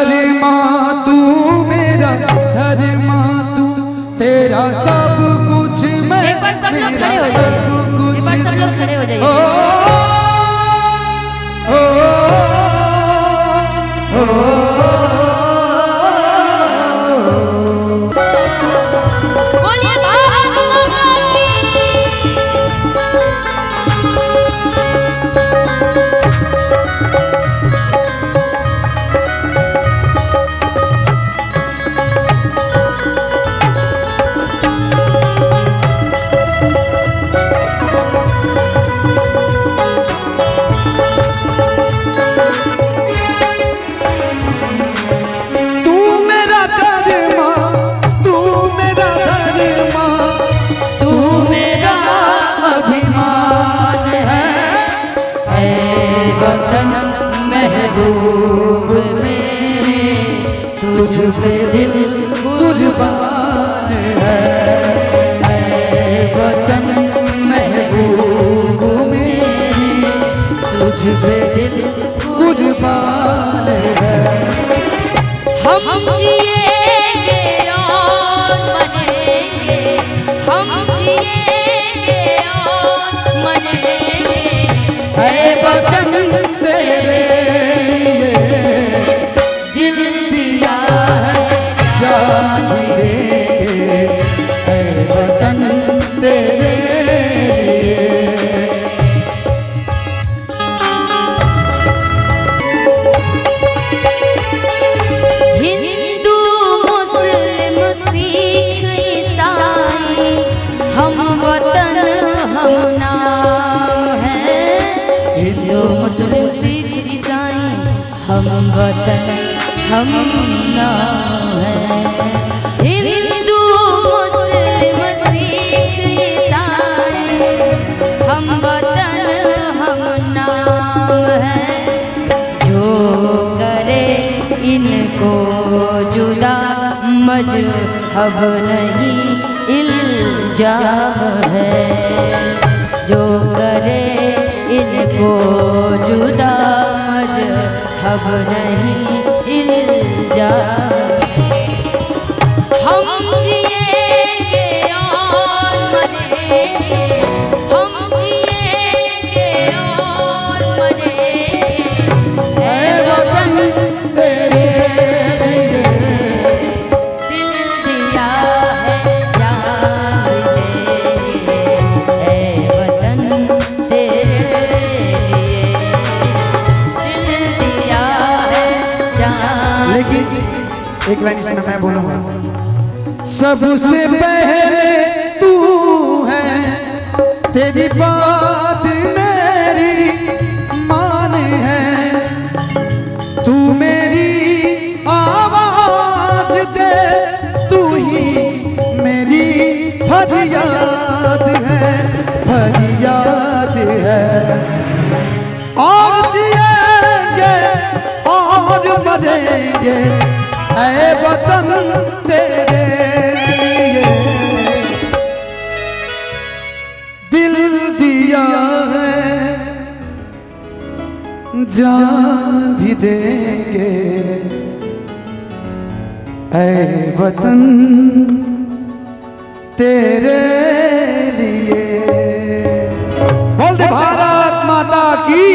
धर्मा तू मेरा धर्मा तू, तेरा सब कुछ मैं, एक बार सब लोग खड़े हो सब जाइए, कुछ एक बार सब लोग खड़े हो जाइए। बोलिए भारत माता महबूब मेरे, तुझ पे दिल कुर्बान है। ऐ वतन महबूब मेरे, तुझ पे दिल कुर्बान है। हम जिएंगे और मरेंगे, हम जिएंगे और मरेंगे। ऐ वतन तेरे लिए दिल दिया है, जान देंगे। ऐ वतन तेरे लिए। हिंदू मुस्लिम सिख ईसाई, हम वतन हम नाम है। हिंदू मुस्लिम सिख ईसाई, हम वतन हम नाम है। हिंदू मुस्लिम सिख ईसाई, हम वतन हम नाम है। जो करे इनको जुदा, मजहब नहीं इल्जाम है। जो करे इनको जुदा, मजहब नहीं इल्जाम। हम जिएंगे और मरेंगे, हम जिएंगे और मरेंगे। ऐ वतन तेरे लिए दिल दिया है, जान देंगे। ऐ वतन तेरे लिए दिल दिया है, जान। लेकिन एक लाइन इसमें मैं बोलूंगा, सबसे पहले तू है, तेरी बात मेरी मान है। तू मेरी आवाज दे, तू ही मेरी फरियाद है, फरियाद है। और जिएंगे और मरेंगे, ऐ वतन तेरे लिए दिल दिया है, जान भी देंगे। ऐ वतन तेरे लिए। बोल दे भारत माता की।